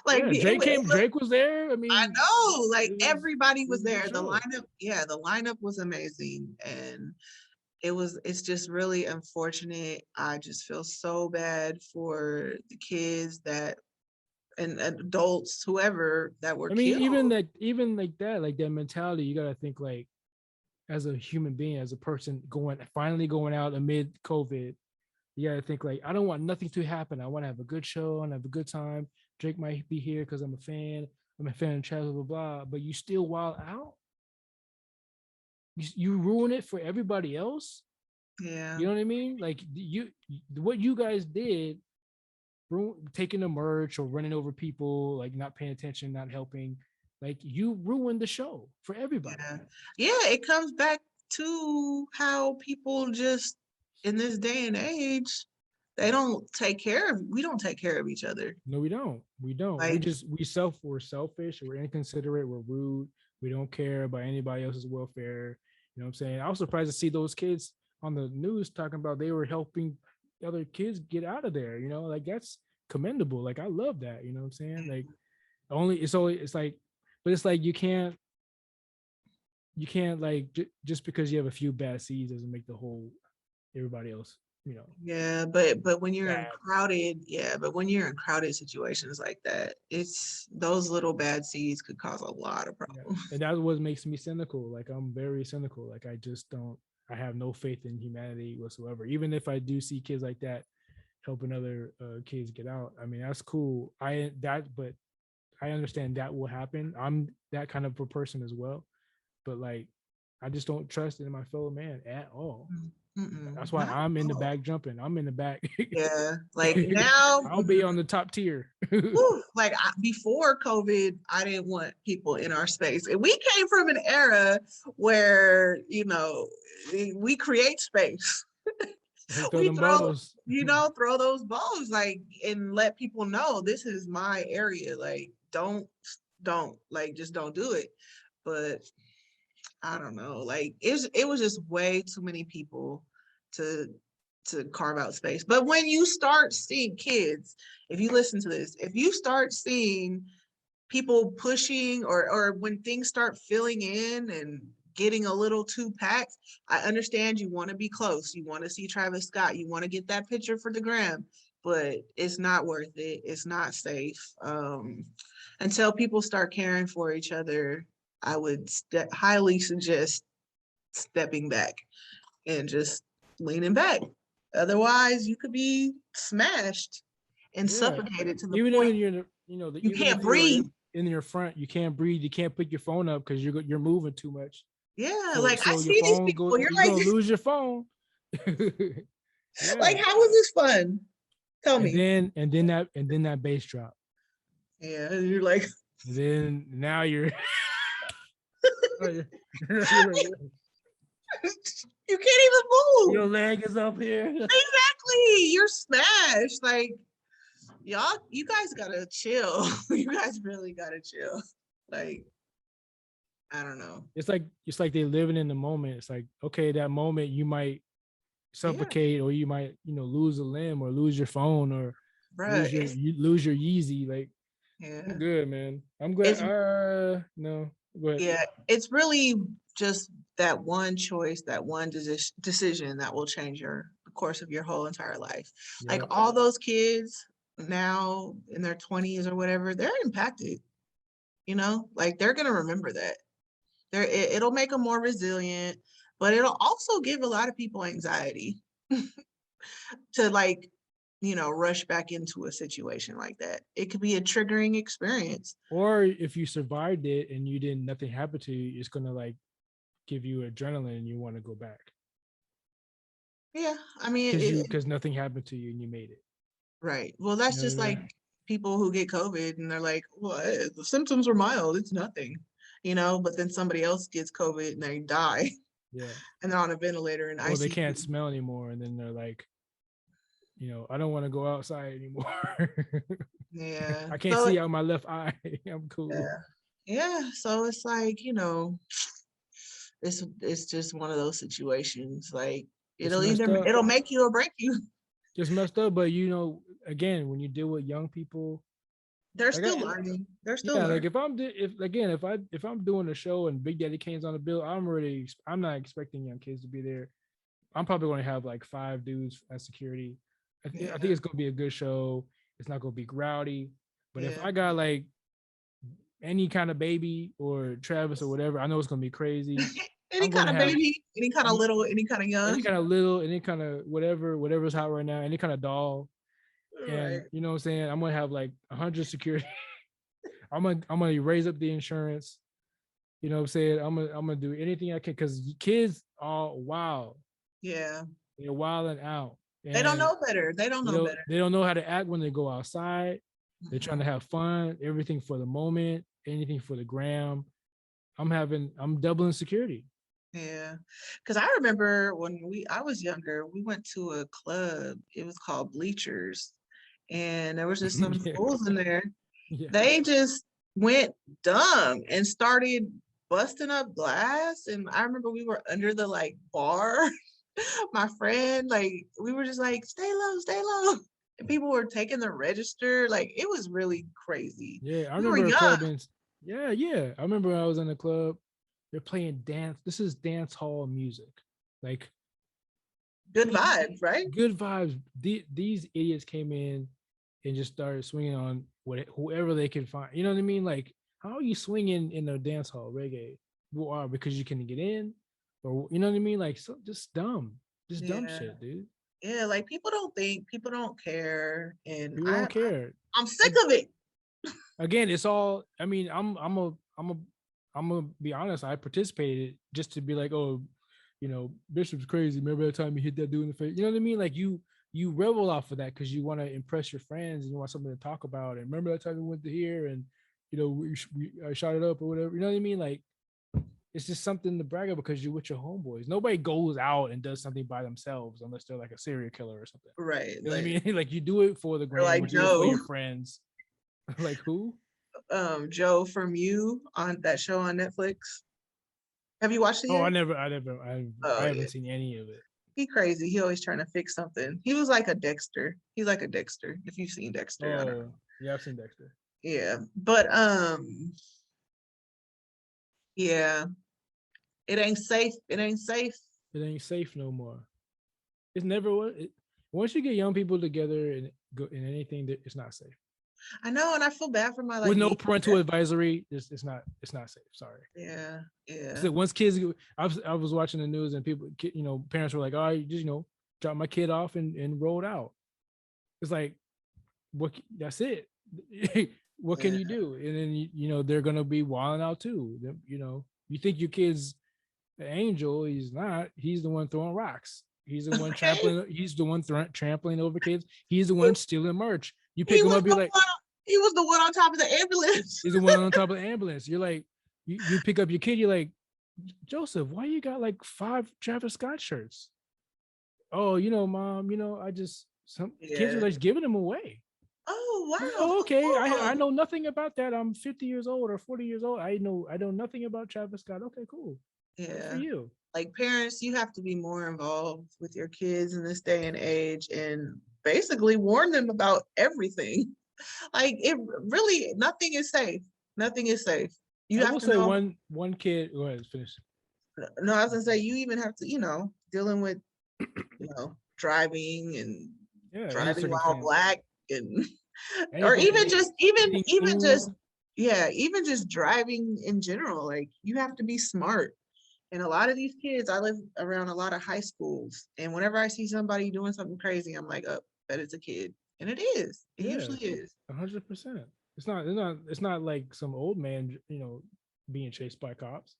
Like Yeah, it was, Drake was there. I I mean, know, like everybody it was was a good there. The show. lineup, yeah, the lineup was amazing. And it's just really unfortunate. I just feel so bad for the kids and adults, whoever that were I mean, killed. even like that mentality, you gotta think like as a human being, as a person finally going out amid COVID, you gotta think like I don't want nothing to happen. I want to have a good show and have a good time. Drake might be here because I'm a fan. I'm a fan of Travis, blah, blah, blah. But you still wild out. You ruin it for everybody else. Yeah, You know what I mean? Like what you guys did, taking the merch or running over people, like not paying attention, not helping, like you ruined the show for everybody. yeah, yeah. It comes back to how people just in this day and age, we don't take care of each other. No, we don't. We don't. Like, We're selfish. We're inconsiderate. We're rude. We don't care about anybody else's welfare. You know what I'm saying? I was surprised to see those kids on the news talking about they were helping other kids get out of there. Like that's commendable. Like I love that. You know what I'm saying? Like it's like, but it's like you can't. you can't like just because you have a few bad seeds doesn't make the whole everybody else, you know. Yeah, but when you're in Bad. crowded, yeah, but when you're in crowded situations like that, it's those little bad seeds could cause a lot of Yeah. problems. And that's what makes me cynical. Like I'm very cynical. Like I just don't. I have no faith in humanity whatsoever. Even if I do see kids like that helping other kids get out, I mean that's cool. But I understand that will happen. I'm that kind of a person as well. But like, I just don't trust in my fellow man at all. Mm-mm, That's why not at I'm in the all. back jumping. I'm in the back. Yeah, like now, I'll be on the top tier. whew, like before COVID, I didn't want people in our space. And we came from an era where, we create space. Hey, throw We them throw, balls. throw those balls, like, and let people know this is my area. Like, don't, like, just don't do it. But I don't know. Like, it was just way too many people to carve out space. But when you start seeing kids, if you listen to this, if you start seeing people pushing or when things start filling in and getting a little too packed, I understand you want to be close. You want to see Travis Scott. You want to get that picture for the gram, but it's not worth it. It's not safe. Until people start caring for each other, I would highly suggest stepping back and just leaning back. Otherwise, you could be smashed and Yeah. suffocated to the Even point if you're in the, you know, you even can't if you're breathe. in your front, you can't breathe. You can't pick your phone up because you're moving too much. Yeah, So like I so your see these phone people. go. You're You're like, gonna lose your phone. Yeah. like, how was this fun? Tell And me. then that bass drop. Yeah, and you're like, And then now you're you can't even your move. leg is up here. Exactly. You're smashed. Like, y'all, you guys gotta chill. You guys really gotta chill. Like, I don't know. It's like they're living in the moment. It's like, okay, that moment you might Yeah, suffocate or you might, lose a limb or lose your phone or bruh. you lose your Yeezy. Like, I'm Yeah. good, man. I'm glad. It's No, but yeah, it's really just that one choice, that one decision that will change the course of your whole entire life. Like yeah, all those kids now in their 20s or whatever, they're impacted, like they're gonna remember that. It'll make them more resilient, but it'll also give a lot of people anxiety to like, rush back into a situation like that. It could be a triggering experience. or if you survived it and nothing happened to you, it's gonna like give you adrenaline and you want to go back Yeah, I mean, because nothing happened to you and you made it. right. Well, You that's know what just I like mean? people who get COVID and they're like, well, the symptoms are mild, it's nothing, but then somebody else gets COVID and they die Yeah. and they're on a ventilator in Or they ICU. can't smell anymore, and then they're like, I don't want to go outside anymore. Yeah. I can't So, see out my left eye. I'm cool. yeah. Yeah. So it's like, it's just one of those situations. Like It's messed up. it'll make you or break you. Just messed up. But again, when you deal with young people, They're like still learning. They're still yeah, like learning. if I'm doing a show and Big Daddy Kane's on the bill, I'm not expecting young kids to be there. I'm probably going to have like 5 dudes as security. I think Yeah. it's going to be a good show. It's not going to be rowdy. But if Yeah. I got like any kind of baby or Travis or whatever, I know it's going to be crazy. Any I'm going kind to of have baby, any kind of little, any kind of any young. kind of little, any kind of whatever's hot right now, any kind of doll. Right. And you know what I'm saying? I'm going to have like 100 security. I'm gonna raise up the insurance. You know what I'm saying? I'm gonna do anything I can because kids are wild. Yeah. They're wilding out. They don't And know better. They don't know better. they don't know how to act when they go outside. They're trying to Mhm. have fun, everything for the moment, anything for the gram. I'm doubling security. Yeah. Because I remember when I was younger, we went to a club. It was called Bleachers. And there was just some Yeah. fools in there. Yeah. They just went dumb and started busting up glass. And I remember we were under the like bar. My friend, like, we were just like, stay low, stay low. And people were taking the register. Like, it was really crazy. Yeah. I We were remember a young. club in yeah, yeah. I remember I was in the club. They're playing dance. This is dance hall music. Like Good vibes, right? good vibes. These idiots came in and just started swinging on whoever they could find. You know what I mean? Like, how are you swinging in a dance hall reggae? Well, because you can get in, or you know what I mean? Like, so just dumb Yeah. shit, dude. Yeah, like people don't think, people don't care, and People don't care. I'm sick of it. Again, it's all. I mean, I'm gonna be honest. I participated just to be like, oh, Bishop's crazy. Remember that time he hit that dude in the face? You know what I mean? Like you revel off of that because you want to impress your friends and you want something to talk about. And remember that time we went to here and I shot it up or whatever. You know what I mean? Like it's just something to brag about because you're with your homeboys. Nobody goes out and does something by themselves unless they're like a serial killer or something. Right. You know what I mean? Like you do it for the gram, like you do it for Joe. your friends. Like who? Joe from You on that show on Netflix. Have you watched it yet? Oh, I haven't seen any of it. He crazy. He always trying to fix something. He was like a Dexter. He's like a Dexter. If you've seen Dexter. I don't know. Yeah, I've seen Dexter. Yeah. But yeah. It ain't safe. It ain't safe. It ain't safe no more. It's never once you get young people together and go in anything that it's not safe. I know, and I feel bad for my with no parental advisory. It's not safe. Sorry. Yeah. So once kids, I was watching the news and people, parents were like, "Oh, you just drop my kid off and rolled out." It's like, what? That's it. What can you do? And then they're gonna be wilding out too. You think your kid's an angel? He's not. He's the one throwing rocks. He's the one trampling. He's the one trampling over kids. He's the one stealing merch. You pick him up, you're like, he was the one on top of the ambulance. He's the one on top of the ambulance. You're like, you pick up your kid, you're like, Joseph, why you got like 5 Travis Scott shirts? Oh, Mom, kids are like giving them away. Oh, wow. Oh, okay. I know nothing about that. I'm 50 years old or 40 years old. I know nothing about Travis Scott. Okay, cool. Yeah. Good for you. Like parents, you have to be more involved with your kids in this day and age and basically warn them about everything. Like it really, nothing is safe. Nothing is safe. I will say one kid. Go ahead, finish. No, I was gonna say you even have to, dealing with, driving and driving while black and, or even just driving in general. Like you have to be smart. And a lot of these kids, I live around a lot of high schools, and whenever I see somebody doing something crazy, I'm like, oh, bet it's a kid. And it is. It usually is. 100%. It's not like some old man, being chased by cops.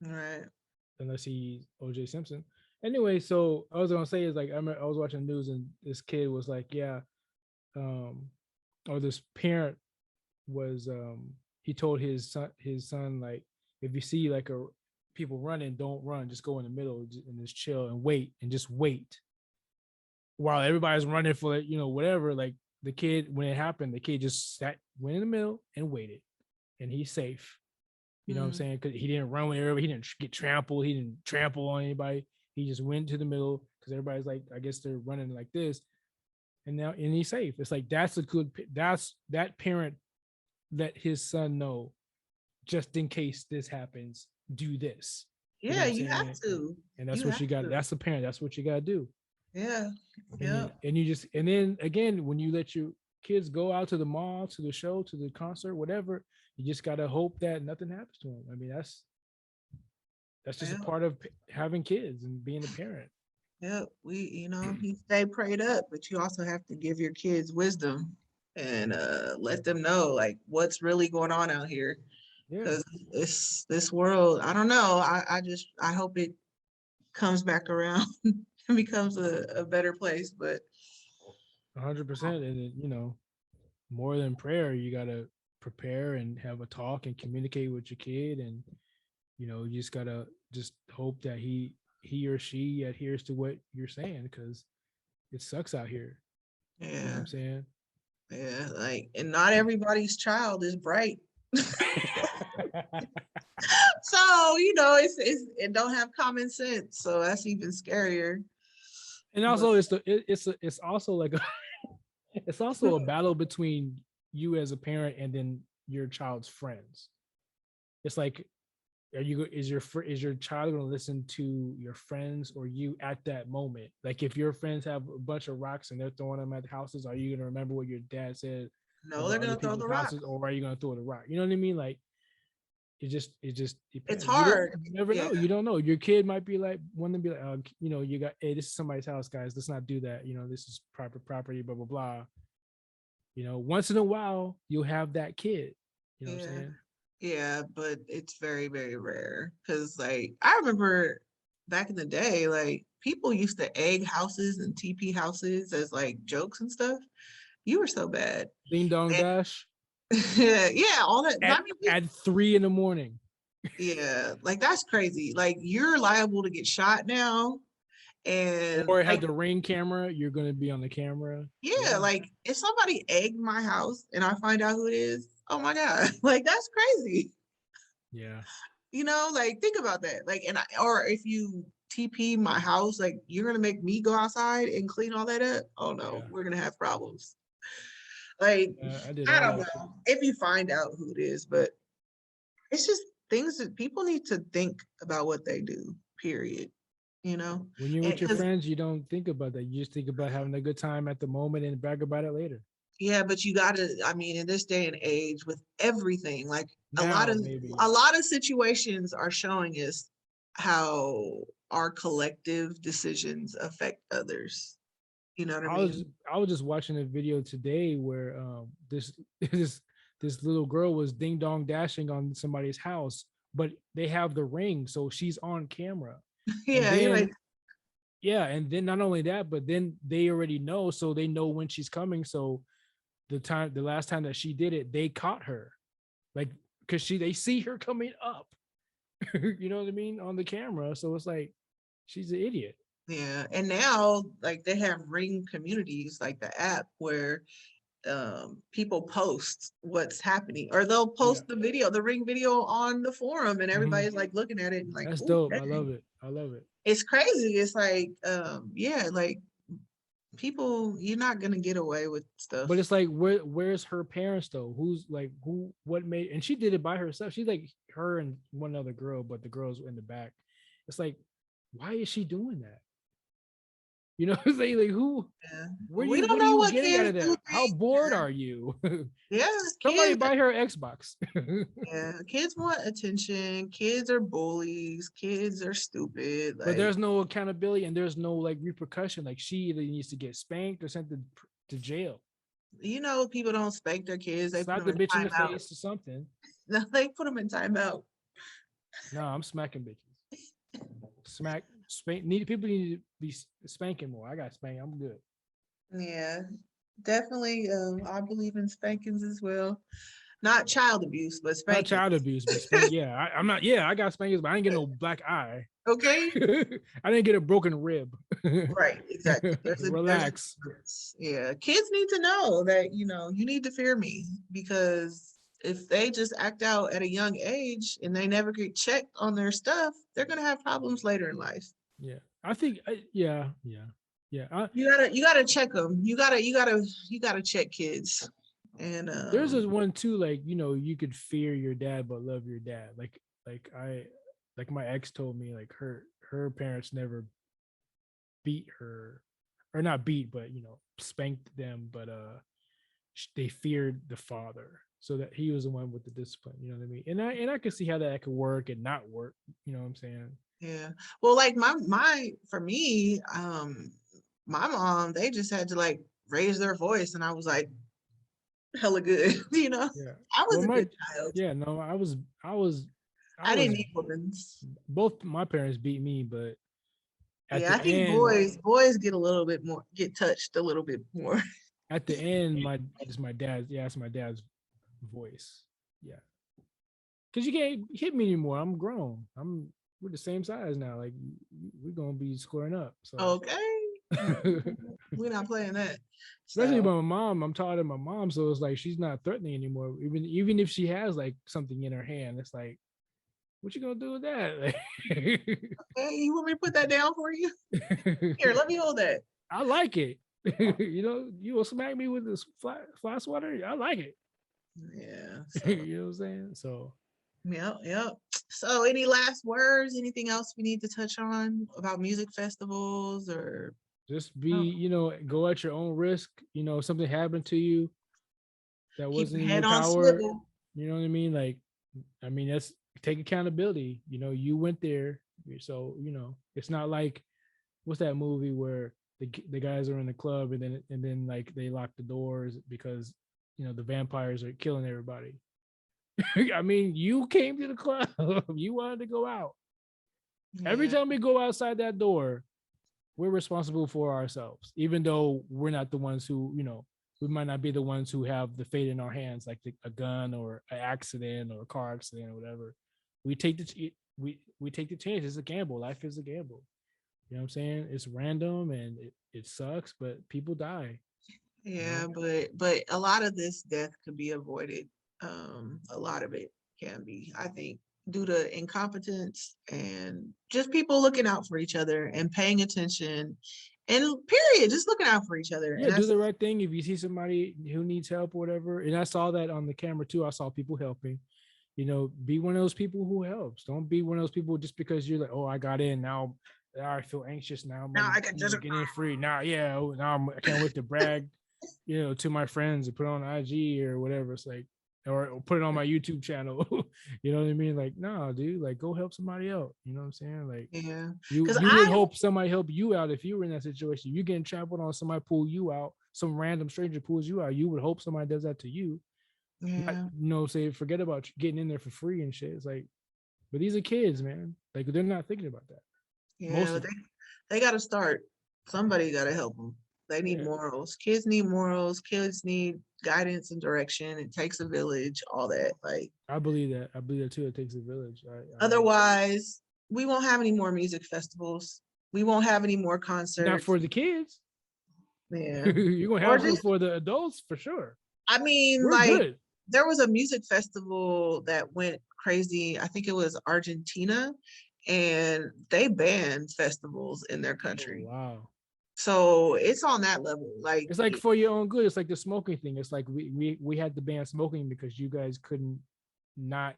Right. Unless he's OJ Simpson. Anyway, so I was gonna say is like I was watching the news and this kid was like, or this parent was he told his son like, if you see like people running, don't run, just go in the middle and just chill and wait and just wait. While everybody's running for whatever, like the kid, when it happened, the kid just went in the middle and waited, and he's safe. You know what I'm saying? Because he didn't run with everybody, he didn't get trampled, he didn't trample on anybody. He just went to the middle because everybody's like, I guess they're running like this, and he's safe. It's like that parent let his son know, just in case this happens, do this. Yeah, you have to. And that's what you got. That's the parent. That's what you got to do. Yeah. And then again, when you let your kids go out to the mall, to the show, to the concert, whatever, you just got to hope that nothing happens to them. I mean, that's just a part of having kids and being a parent. Yeah, you stay prayed up, but you also have to give your kids wisdom and let them know like what's really going on out here. Because this world, I don't know. I hope it comes back around and becomes a better place. But 100%, and more than prayer, you gotta prepare and have a talk and communicate with your kid, and you just gotta just hope that he or she adheres to what you're saying, because it sucks out here. Yeah, you know what I'm saying. Yeah, like, and not everybody's child is bright. So it don't have common sense, so that's even scarier. And also it's also like it's also a battle between you as a parent and then your child's friends. It's like is your child going to listen to your friends or you at that moment? Like if your friends have a bunch of rocks and they're throwing them at the houses, are you going to remember what your dad said No, they're about other gonna throw the people's rock. houses, or are you going to throw the rock? You know what I mean? Like it just It's depends. hard. You never Yeah. know. You don't know. Your kid might be like, one to be like, you got, hey, this is somebody's house, guys. Let's not do that. This is private property, blah blah blah. Once in a while you'll have that kid. You know what I'm Yeah. saying? Yeah, but it's very, very rare. Cause like I remember back in the day, like people used to egg houses and TP houses as like jokes and stuff. You were so bad. Ding dong And dash yeah, all that. at I mean, at 3 a.m. yeah, like that's crazy. Like you're liable to get shot now. And Or have like, the ring camera. You're gonna be on the camera. yeah, Yeah, like if somebody egged my house and I find out who it is, oh my God, like that's crazy. yeah, Like think about that. Like, or if you TP my house, like you're gonna make me go outside and clean all that up. Oh no, yeah. we're gonna have problems. Like, I did I all don't that shit. know if you find out who it is, but it's just things that people need to think about what they do, period. When you're And with your because friends, you don't think about that. You just think about having a good time at the moment and brag about it later. yeah, but you gotta, I mean, in this day and age with everything, like a lot Now, of maybe, a yeah. lot of situations are showing us how our collective decisions affect others. You know what I I mean? was I was just watching a video today where this this this little girl was ding dong dashing on somebody's house, but they have the ring, so she's on camera. And Yeah, you're then like, yeah, and then not only that, but then they already know, so they know when she's coming. So the last time that she did it, they caught her, like because they see her coming up. You know what I mean, on the camera. So it's like she's an idiot. yeah. And now like they have ring communities like the app where people post what's happening or they'll Yeah. post the ring video on the forum and Mhm. everybody's like looking at it and like, That's oh, dope. I love it. I love it. it's crazy. It's like, yeah, like people, you're not gonna get away with stuff. But it's like, where's her parents though? Who's like what made, and she did it by herself. She's like her and one other girl, but the girl's in the back. It's like, why is she doing that? It's like who, Yeah. where We you, don't what are know you what getting out kids of do that? How things. bored are you? Yeah, Somebody kids. buy her Xbox. Yeah, kids want attention. Kids are bullies. Kids are stupid. But Like, there's no accountability and there's no like repercussion. Like she either needs to get spanked or sent to jail. people don't spank their kids. They put Slap them the in bitch in the timeout. face or something. No, they put them in timeout. No, I'm smacking bitches. Spank. People need to be spanking more. I got spanked. I'm good. Yeah, definitely. I believe in spankings as well. Not child abuse, but Not spankings. child abuse, but spank. Yeah, I'm not. Yeah, I got spankings, but I didn't get no black eye. Okay. I didn't get a broken rib. Right, exactly. There's a Relax. difference. Yeah. Kids need to know that, you need to fear me because if they just act out at a young age and they never get checked on their stuff, they're gonna have problems later in life. Yeah, I think. Yeah, yeah, yeah. You gotta check them. You gotta check kids. And There's this one too. Like you could fear your dad but love your dad. Like my ex told me, like her parents never beat her, or not beat, but spanked them, but they feared the father, so that he was the one with the discipline. You know what I mean? And I could see how that could work and not work. You know what I'm saying? yeah. Well, like for me, my mom, they just had to like raise their voice and I was like hella good, Yeah. I was Well, a good child. yeah, no, I I didn't was need women's. both my parents beat me, but at Yeah, I the think end, boys get touched a little bit more. at the end, it's my dad's. Yeah, it's my dad's voice. Yeah, because you can't hit me anymore. I'm grown. We're the same size now. Like we're gonna be squaring up. So Okay. We're not playing that. especially So by my mom, I'm taller than my mom, so it's like she's not threatening anymore. Even if she has like something in her hand, it's like, what you gonna do with that? hey, you want me to put that down for you? Here, let me hold that. I like it. You will smack me with this fly sweater. I like it. Yeah. You know what I'm saying? So Yep, yep. So any last words, anything else we need to touch on about music festivals or Just be, oh, go at your own risk. If something happened to you that keep wasn't your in your head on power, swivel? you know what I mean? Like, that's take accountability. You went there. So, it's not like what's that movie where the guys are in the club and then like they lock the doors because the vampires are killing everybody. I mean, you came to the club, you wanted to go out. Every Yeah, time we go outside that door, we're responsible for ourselves, even though we're not the ones who, we might not be the ones who have the fate in our hands, like a gun or an accident or a car accident or whatever. We take we take the chance. It's a gamble. Life is a gamble. You know what I'm saying? It's random and it sucks, but people die. You yeah, know? but a lot of this death could be avoided. A lot of it can be, I think, due to incompetence and just people looking out for each other and paying attention and period, just looking out for each other. Yeah, And do that's the right thing. If you see somebody who needs help or whatever, and I saw that on the camera too. I saw people helping. Be one of those people who helps. Don't be one of those people just because you're like, oh, I got in now. I feel anxious now. I'm now gonna, I can just get in free now. Yeah, now I can't wait to brag, to my friends and put it on IG or whatever. It's like, or put it on my YouTube channel. You know what I mean? Like, no, dude, like go help somebody out. You know what I'm saying? Like, yeah. you Because you would I hope somebody help you out if you were in that situation. You getting trampled on, somebody pull you out, some random stranger pulls you out. You would hope somebody does that to you. Not, yeah, say forget about getting in there for free and shit. It's like, but these are kids, man. Like they're not thinking about that. yeah, Most but of them. they got to start. Somebody got to help them. They need Yeah, morals. Kids need morals. Kids need guidance and direction. It takes a village. All that. Like I believe that. I believe that too. It takes a village. I otherwise, we won't have any more music festivals. We won't have any more not concerts. for the kids. Yeah, You're gonna or have some just for the adults for sure. I mean, We're like good. there was a music festival that went crazy. I think it was Argentina, and they banned festivals in their Oh country. wow. So it's on that level. Like, It's like for your own good. It's like the smoking thing. It's like we had to ban smoking because you guys couldn't not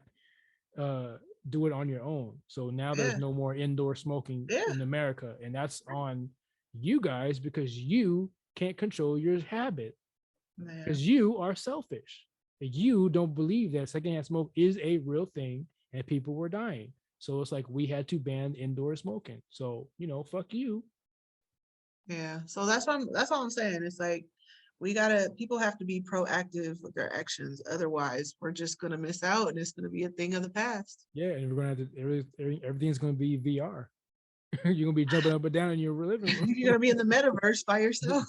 uh do it on your own. So now there's yeah, no more indoor smoking yeah, in America. And that's on you guys because you can't control your habit yeah, because you are selfish. You don't believe that secondhand smoke is a real thing and people were dying. So it's like we had to ban indoor smoking. So, fuck you. yeah. So that's all I'm saying. It's like people have to be proactive with their actions. Otherwise, we're just gonna miss out and it's gonna be a thing of the past. Yeah, and we're gonna have to everything's gonna be VR. You're gonna be jumping up and down in your living room. You're gonna be in the metaverse by yourself.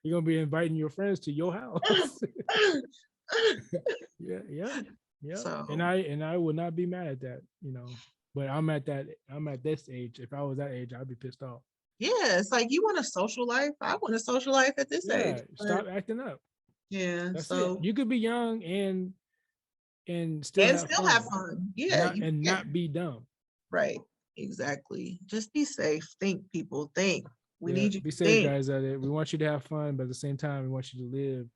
You're gonna be inviting your friends to your house. Yeah, yeah, yeah. And So I would not be mad at that, But I'm at this age. If I was that age, I'd be pissed off. yeah, it's like you want a social life. I want a social life at this age. Yeah, But stop acting up. yeah, That's it. so You could be young and still and have still have fun, fun. Yeah, not you and not can. be dumb. Right. Exactly. Just be safe. Think, people. Think. We Yeah, need you be to safe, think. guys. At it. We want you to have fun, but at the same time, we want you to live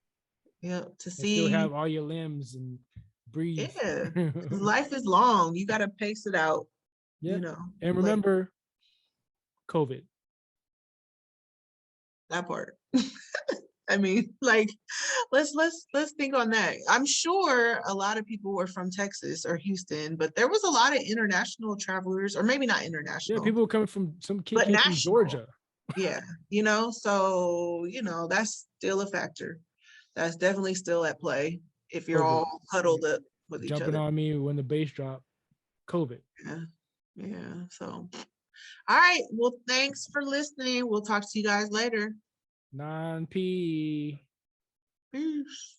Yeah. To and still see. have all your limbs and breathe. Yeah. 'Cause life is long. You gotta pace it out, Yeah. And like remember COVID. that part. I mean, like, let's think on that. I'm sure a lot of people were from Texas or Houston, but there was a lot of international travelers, or maybe not Yeah, international, people coming from some kid but came from national. Georgia. Yeah, so that's still a factor. That's definitely still at play if you're COVID. all huddled up with each Jumping other. on me when the bass dropped. COVID. Yeah, yeah. So, all right. Well, thanks for listening. We'll talk to you guys later. Non-P. Peace.